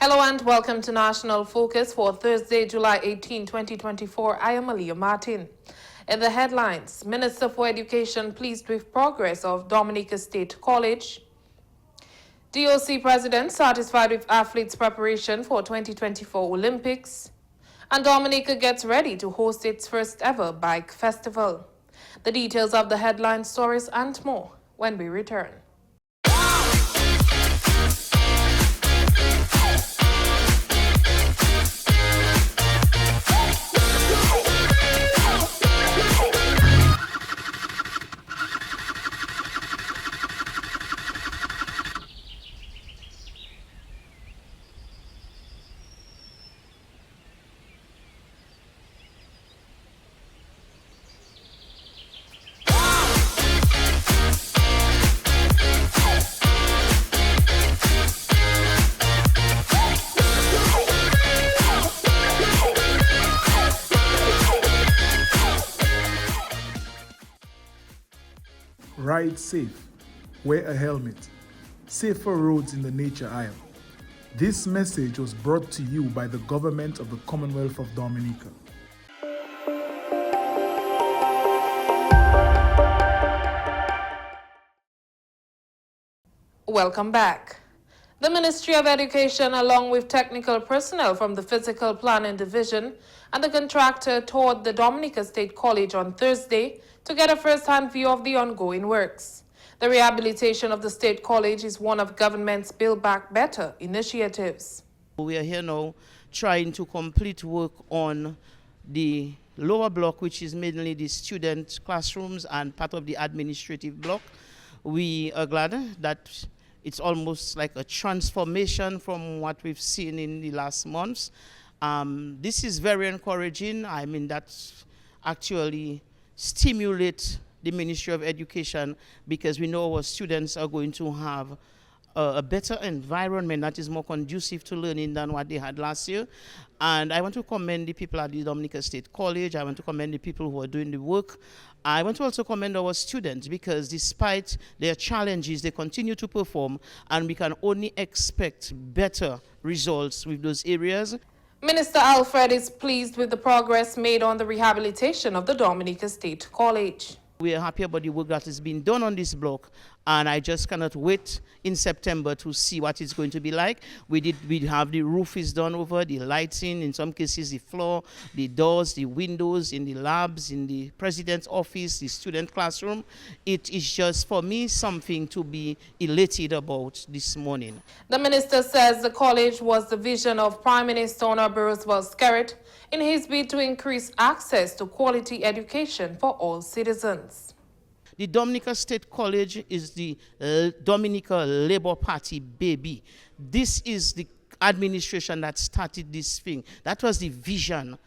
Hello and welcome to National Focus for Thursday, July 18, 2024. I am Aaliyah Martin. In the headlines, Minister for Education pleased with progress of Dominica State College. DOC President satisfied with athletes' preparation for 2024 Olympics. And Dominica gets ready to host its first ever bike festival. The details of the headline stories and more when we return. Ride safe, wear a helmet, safer roads in the nature aisle. This message was brought to you by the government of the Commonwealth of Dominica. Welcome back. The Ministry of Education, along with technical personnel from the Physical Planning Division and the contractor, toured the Dominica State College on Thursday to get a first-hand view of the ongoing works. The rehabilitation of the State College is one of government's Build Back Better initiatives. We are here now trying to complete work on the lower block, which is mainly the student classrooms and part of the administrative block. We are glad that it's almost like a transformation from what we've seen in the last months. This is very encouraging. I mean, that's actually stimulate the Ministry of Education, because we know our students are going to have a better environment that is more conducive to learning than what they had last year. And I want to commend the people at the Dominica State College. I want to commend the people who are doing the work. I want to also commend our students, because despite their challenges, they continue to perform, and we can only expect better results with those areas. Minister Alfred is pleased with the progress made on the rehabilitation of the Dominica State College. We are happy about the work that has been done on this block, and I just cannot wait in September to see what it's going to be like. We have the roof is done over, the lighting, in some cases the floor, the doors, the windows, in the labs, in the president's office, the student classroom. It is just, for me, something to be elated about this morning. The minister says the college was the vision of Prime Minister Honorable Roosevelt Skerrit in his bid to increase access to quality education for all citizens. The Dominica State College is the Dominica Labour Party baby. This is the administration that started this thing. That was the vision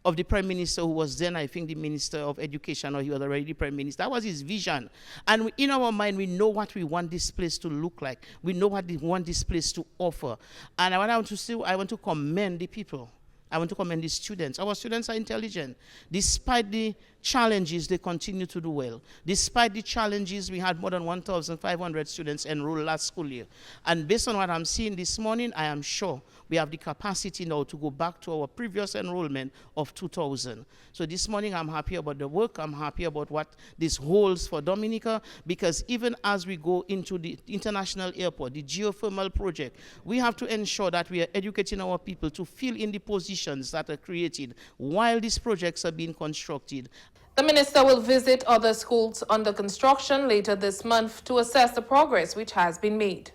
of the Prime Minister, who was then, I think, the Minister of Education, or he was already the Prime Minister. That was his vision. And in our mind, we know what we want this place to look like. We know what we want this place to offer. And I want to commend the people. I want to commend the students. Our students are intelligent. Despite the challenges, they continue to do well. Despite the challenges, we had more than 1,500 students enrolled last school year. And based on what I'm seeing this morning, I am sure we have the capacity now to go back to our previous enrollment of 2,000. So this morning, I'm happy about the work. I'm happy about what this holds for Dominica, because even as we go into the international airport, the geothermal project, we have to ensure that we are educating our people to fill in the positions that are created while these projects are being constructed. The minister will visit other schools under construction later this month to assess the progress which has been made.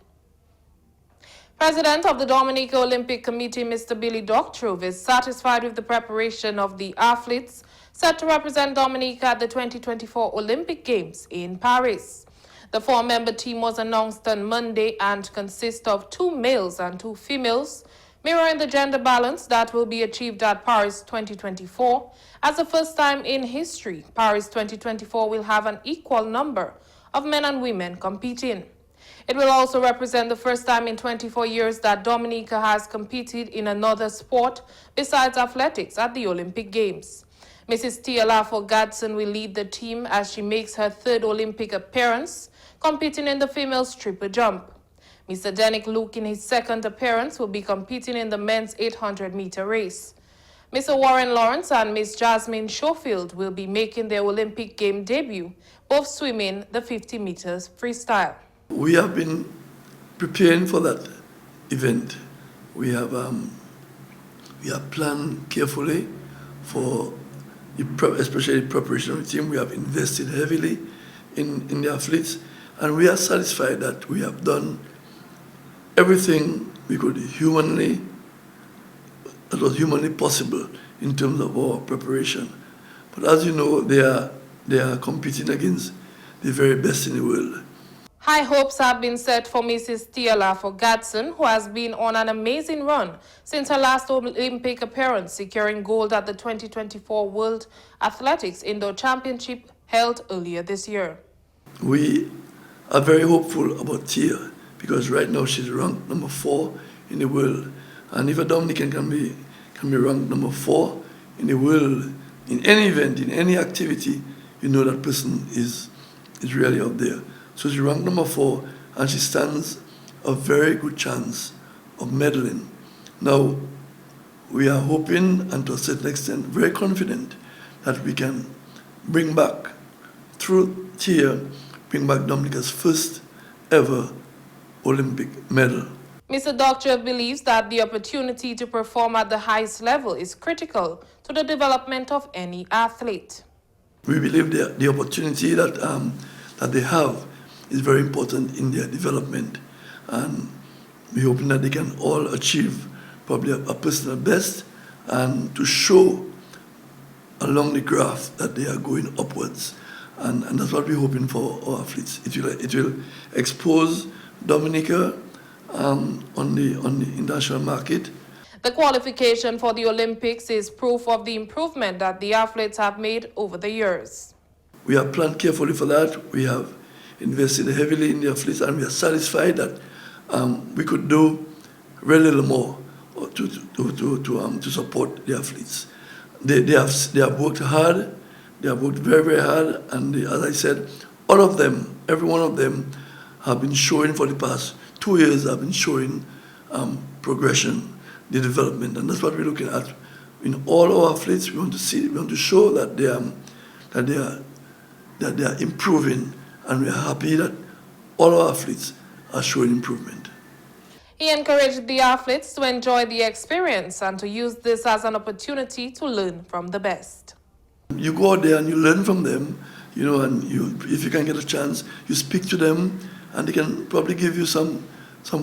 President of the Dominica Olympic Committee, Mr. Billy Doctrove, is satisfied with the preparation of the athletes set to represent Dominica at the 2024 Olympic Games in Paris. The four-member team was announced on Monday and consists of 2 males and 2 females, mirroring the gender balance that will be achieved at Paris 2024. As the first time in history, Paris 2024 will have an equal number of men and women competing. It will also represent the first time in 24 years that Dominica has competed in another sport besides athletics at the Olympic Games. Mrs. Tia Lafo-Gadson will lead the team as she makes her 3rd Olympic appearance, competing in the female triple jump. Mr. Denick Luke, in his second appearance, will be competing in the men's 800-meter race. Mr. Warren Lawrence and Miss Jasmine Schofield will be making their Olympic game debut, both swimming the 50 meters freestyle. We have been preparing for that event. We have planned carefully for especially the preparation of the team. We have invested heavily in the athletes, and we are satisfied that we have done everything we could that was humanly possible in terms of our preparation. But as you know, they are competing against the very best in the world. High hopes have been set for Mrs. Tiala Gadsden, who has been on an amazing run since her last Olympic appearance, securing gold at the 2024 World Athletics Indoor Championship held earlier this year. We are very hopeful about Tia because right now she's ranked number 4 in the world. And if a Dominican can be ranked number 4 in the world, in any event, in any activity, you know that person is really up there. So she ranked number 4, and she stands a very good chance of medaling. Now, we are hoping, and to a certain extent, very confident that we can bring back, through Tia, bring back Dominica's first ever Olympic medal. Mr. Doctor believes that the opportunity to perform at the highest level is critical to the development of any athlete. We believe the opportunity that they have is very important in their development, and we're hoping that they can all achieve probably a personal best and to show along the graph that they are going upwards, and that's what we're hoping for our athletes. It will expose Dominica on the international market. The qualification for the Olympics is proof of the improvement that the athletes have made over the years. We have planned carefully for that. We have invested heavily in the athletes, and we are satisfied that we could do very little more to support the athletes. They have worked hard. They have worked very, very hard, and as I said, all of them, every one of them, have been showing for the past 2 years. Have been showing progression, the development, and that's what we're looking at in all our athletes. We want to show that they are improving, and we are happy that all our athletes are showing improvement. He encouraged the athletes to enjoy the experience and to use this as an opportunity to learn from the best. You go out there and you learn from them, and if you can get a chance, you speak to them, and they can probably give you some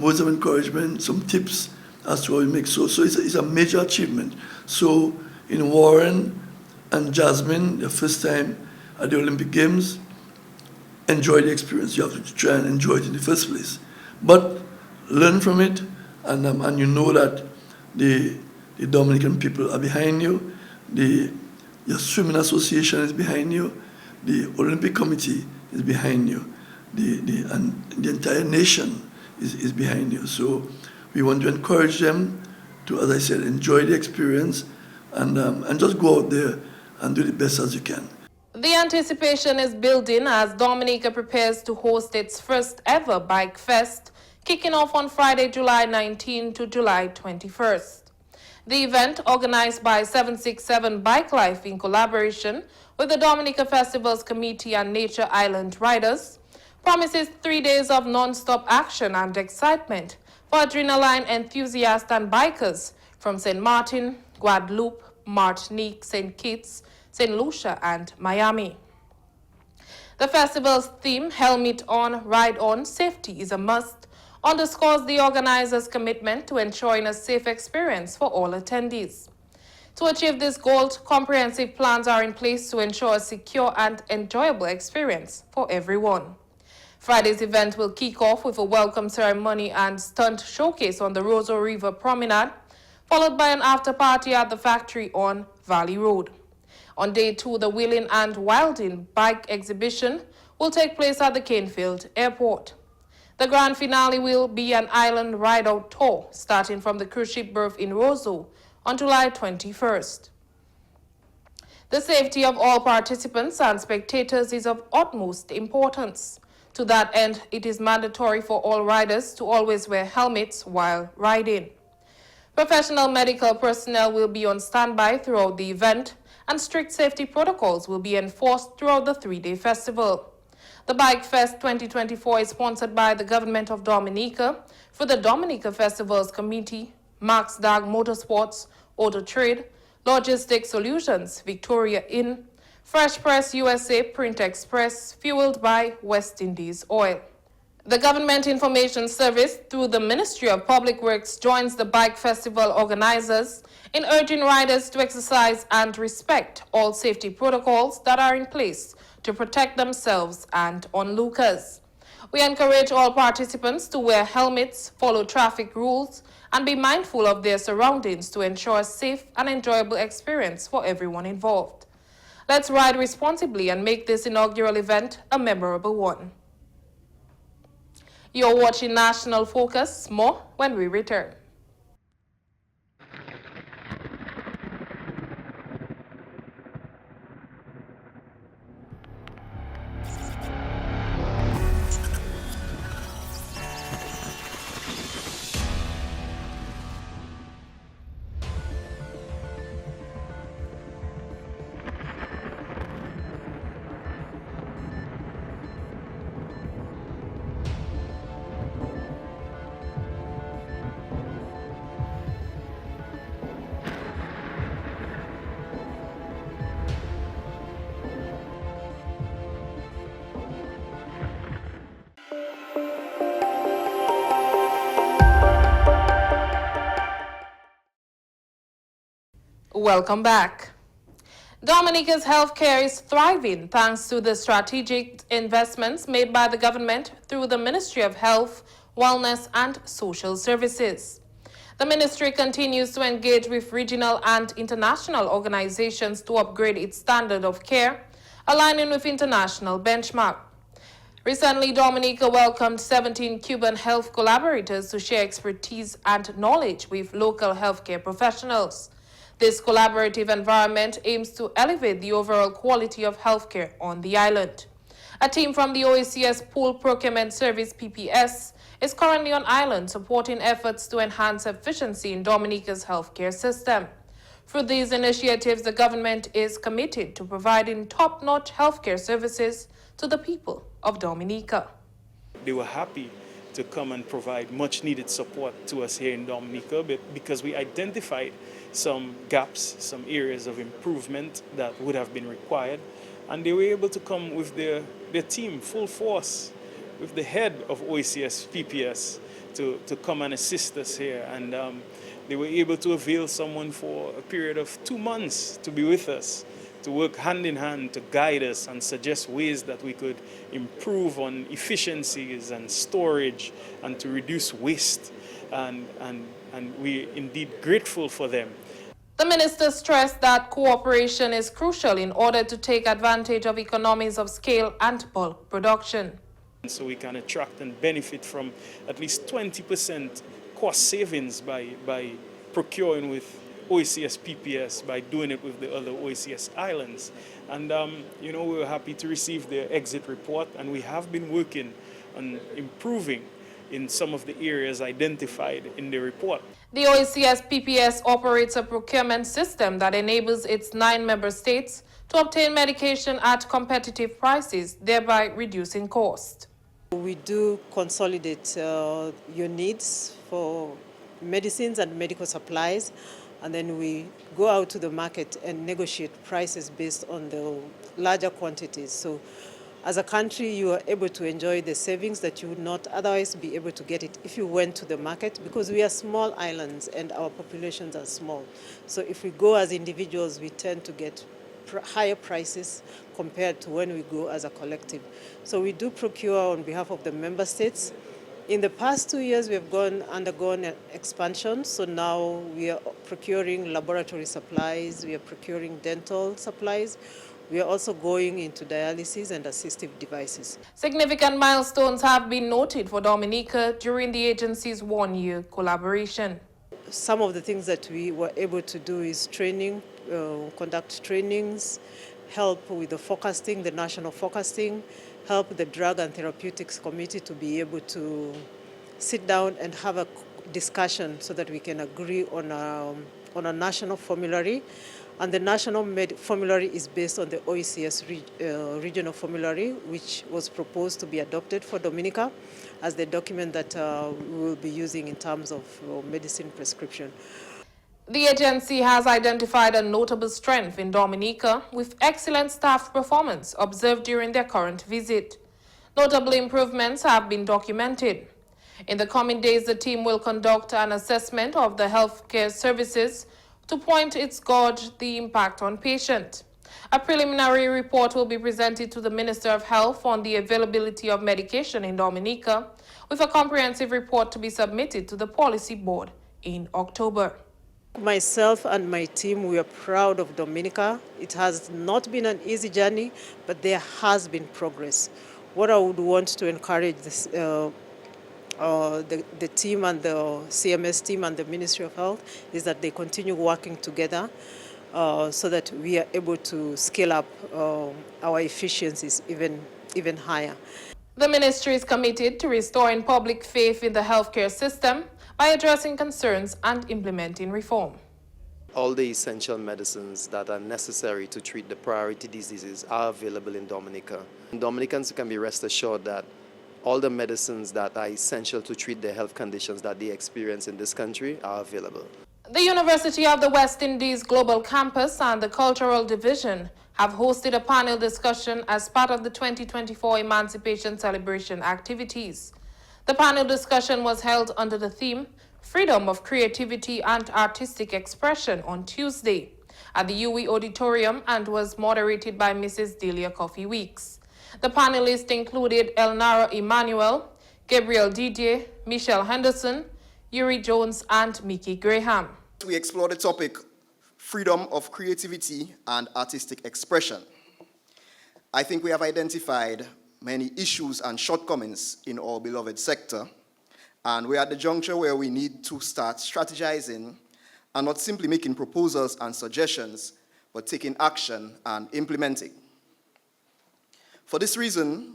words of encouragement, some tips as to how you make so it's a major achievement. So in Warren and Jasmine, their first time at the Olympic Games, enjoy the experience. You have to try and enjoy it in the first place, but learn from it, and you know that the Dominican people are behind you, your swimming association is behind you, the Olympic Committee is behind you, and the entire nation is behind you. So we want to encourage them to, as I said, enjoy the experience and just go out there and do the best as you can. The anticipation is building as Dominica prepares to host its first ever Bike Fest, kicking off on Friday, July 19 to July 21st. The event, organized by 767 Bike Life in collaboration with the Dominica Festivals Committee and Nature Island Riders, promises 3 days of non-stop action and excitement for adrenaline enthusiasts and bikers from St. Martin, Guadeloupe, Martinique, St. Kitts, St. Lucia, and Miami. The festival's theme, Helmet On, Ride On, Safety is a Must, underscores the organizers' commitment to ensuring a safe experience for all attendees. To achieve this goal, comprehensive plans are in place to ensure a secure and enjoyable experience for everyone. Friday's event will kick off with a welcome ceremony and stunt showcase on the Roseau River Promenade, followed by an after-party at the factory on Valley Road. On day 2, the Wheeling and Wilding bike exhibition will take place at the Canefield Airport. The grand finale will be an island ride-out tour, starting from the cruise ship berth in Roseau on July 21st. The safety of all participants and spectators is of utmost importance. To that end, it is mandatory for all riders to always wear helmets while riding. Professional medical personnel will be on standby throughout the event, and strict safety protocols will be enforced throughout the three-day festival. The Bike Fest 2024 is sponsored by the Government of Dominica for the Dominica Festivals Committee, Max Dag Motorsports, Auto Trade, Logistic Solutions, Victoria Inn, Fresh Press USA Print Express, fueled by West Indies Oil. The Government Information Service, through the Ministry of Public Works, joins the Bike Festival organizers in urging riders to exercise and respect all safety protocols that are in place to protect themselves and onlookers. We encourage all participants to wear helmets, follow traffic rules, and be mindful of their surroundings to ensure a safe and enjoyable experience for everyone involved. Let's ride responsibly and make this inaugural event a memorable one. You're watching National Focus. More when we return. Welcome back. Dominica's healthcare is thriving thanks to the strategic investments made by the government through the Ministry of Health, Wellness and Social Services. The ministry continues to engage with regional and international organizations to upgrade its standard of care, aligning with international benchmark. Recently, Dominica welcomed 17 Cuban health collaborators to share expertise and knowledge with local healthcare professionals. This collaborative environment aims to elevate the overall quality of healthcare on the island. A team from the OECS Pool Procurement Service PPS is currently on island supporting efforts to enhance efficiency in Dominica's healthcare system. Through these initiatives, the government is committed to providing top-notch healthcare services to the people of Dominica. They were happy to come and provide much-needed support to us here in Dominica because we identified some gaps, some areas of improvement that would have been required, and they were able to come with their team full force, with the head of OECS PPS to come and assist us here, and they were able to avail someone for a period of 2 months to be with us, to work hand in hand to guide us and suggest ways that we could improve on efficiencies and storage and to reduce waste, and we're indeed grateful for them. The minister stressed that cooperation is crucial in order to take advantage of economies of scale and bulk production. So we can attract and benefit from at least 20% cost savings by procuring with OECS PPS, by doing it with the other OECS islands. And we were happy to receive their exit report, and we have been working on improving in some of the areas identified in the report. The OECS PPS operates a procurement system that enables its 9 member states to obtain medication at competitive prices, thereby reducing cost. We do consolidate your needs for medicines and medical supplies, and then we go out to the market and negotiate prices based on the larger quantities. So as a country, you are able to enjoy the savings that you would not otherwise be able to get it if you went to the market, because we are small islands and our populations are small. So if we go as individuals, we tend to get higher prices compared to when we go as a collective. So we do procure on behalf of the member states. In the past 2 years, we have undergone an expansion. So now we are procuring laboratory supplies, we are procuring dental supplies. We are also going into dialysis and assistive devices. Significant milestones have been noted for Dominica during the agency's 1-year collaboration. Some of the things that we were able to do is training, conduct trainings, help with the forecasting, the national forecasting, help the Drug and Therapeutics Committee to be able to sit down and have a discussion so that we can agree on a national formulary. And the national formulary is based on the OECS regional formulary, which was proposed to be adopted for Dominica as the document that we will be using in terms of medicine prescription. The agency has identified a notable strength in Dominica with excellent staff performance observed during their current visit. Notable improvements have been documented. In the coming days, the team will conduct an assessment of the healthcare services to point its gauge the impact on patients. A preliminary report will be presented to the Minister of Health on the availability of medication in Dominica, with a comprehensive report to be submitted to the Policy Board in October. Myself and my team, we are proud of Dominica. It has not been an easy journey, but there has been progress. What I would want to encourage the team and the CMS team and the Ministry of Health is that they continue working together so that we are able to scale up our efficiencies even higher. The ministry is committed to restoring public faith in the healthcare system by addressing concerns and implementing reform. All the essential medicines that are necessary to treat the priority diseases are available in Dominica. Dominicans can be rest assured that all the medicines that are essential to treat the health conditions that they experience in this country are available. The University of the West Indies Global Campus and the Cultural Division have hosted a panel discussion as part of the 2024 Emancipation Celebration activities. The panel discussion was held under the theme, Freedom of Creativity and Artistic Expression, on Tuesday at the UE Auditorium and was moderated by Mrs. Delia Coffee Weeks. The panelists included Elnara Emmanuel, Gabriel Didier, Michelle Henderson, Yuri Jones, and Mickey Graham. We explore the topic, freedom of creativity and artistic expression. I think we have identified many issues and shortcomings in our beloved sector, and we're at the juncture where we need to start strategizing and not simply making proposals and suggestions, but taking action and implementing. For this reason,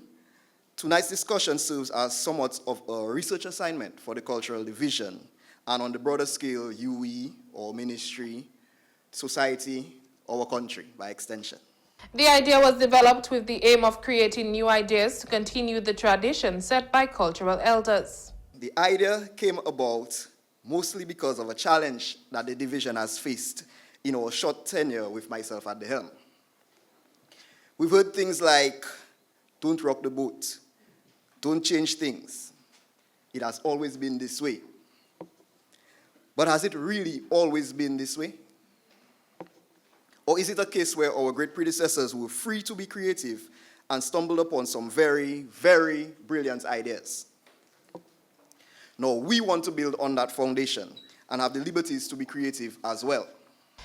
tonight's discussion serves as somewhat of a research assignment for the Cultural Division, and on the broader scale, UE, or ministry, society, our country, by extension. The idea was developed with the aim of creating new ideas to continue the tradition set by cultural elders. The idea came about mostly because of a challenge that the division has faced in our short tenure with myself at the helm. We've heard things like, don't rock the boat, don't change things. It has always been this way. But has it really always been this way? Or is it a case where our great predecessors were free to be creative and stumbled upon some very, very brilliant ideas? No, we want to build on that foundation and have the liberties to be creative as well.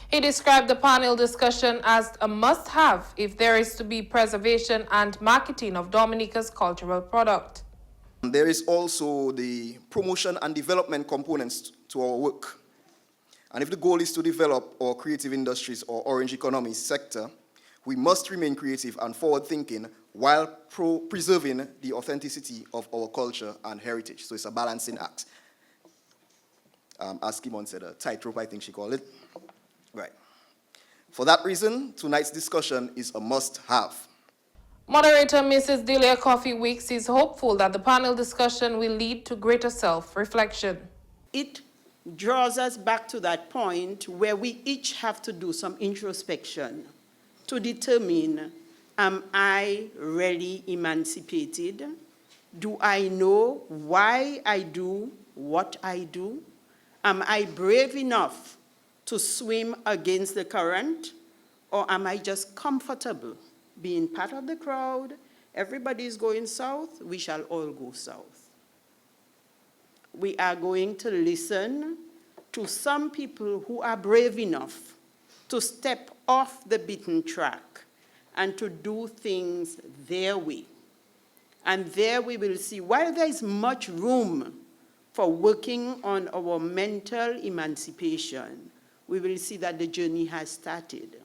He described the panel discussion as a must-have if there is to be preservation and marketing of Dominica's cultural product. There is also the promotion and development components to our work. And if the goal is to develop our creative industries or orange economy sector, we must remain creative and forward-thinking while preserving the authenticity of our culture and heritage. So it's a balancing act. As Kimon said, a tightrope, I think she called it. Right. For that reason, tonight's discussion is a must-have. Moderator Mrs. Delia Coffee Weeks is hopeful that the panel discussion will lead to greater self-reflection. It draws us back to that point where we each have to do some introspection to determine, am I really emancipated? Do I know why I do what I do? Am I brave enough to swim against the current? Or am I just comfortable being part of the crowd? Everybody is going south, we shall all go south. We are going to listen to some people who are brave enough to step off the beaten track and to do things their way. And there we will see, while there is much room for working on our mental emancipation, we will see that the journey has started.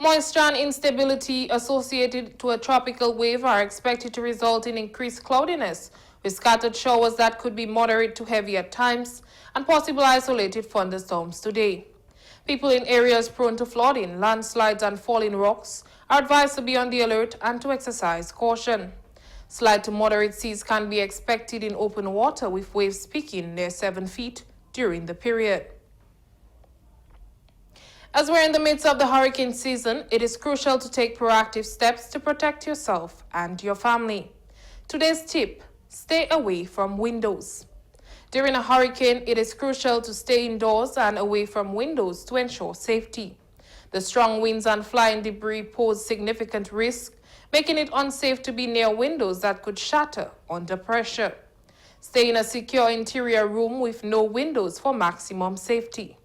Moisture and instability associated to a tropical wave are expected to result in increased cloudiness, with scattered showers that could be moderate to heavy at times and possible isolated thunderstorms today. People in areas prone to flooding, landslides, and falling rocks are advised to be on the alert and to exercise caution. Slight to moderate seas can be expected in open water, with waves peaking near 7 feet during the period. As we're in the midst of the hurricane season, it is crucial to take proactive steps to protect yourself and your family. Today's tip: stay away from windows. During a hurricane, it is crucial to stay indoors and away from windows to ensure safety. The strong winds and flying debris pose significant risk, making it unsafe to be near windows that could shatter under pressure. Stay in a secure interior room with no windows for maximum safety.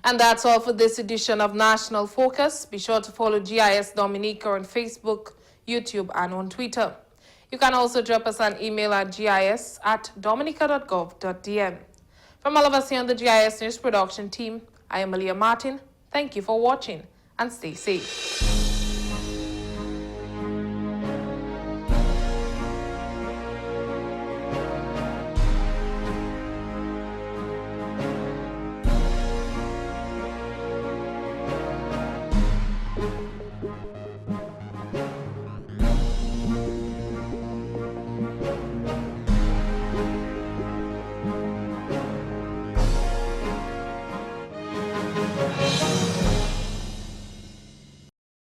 And that's all for this edition of National Focus. Be sure to follow GIS Dominica on Facebook, YouTube, and on Twitter. You can also drop us an email at gis@dominica.gov.dm. From all of us here on the GIS News production team, I am Aaliyah Martin. Thank you for watching and stay safe.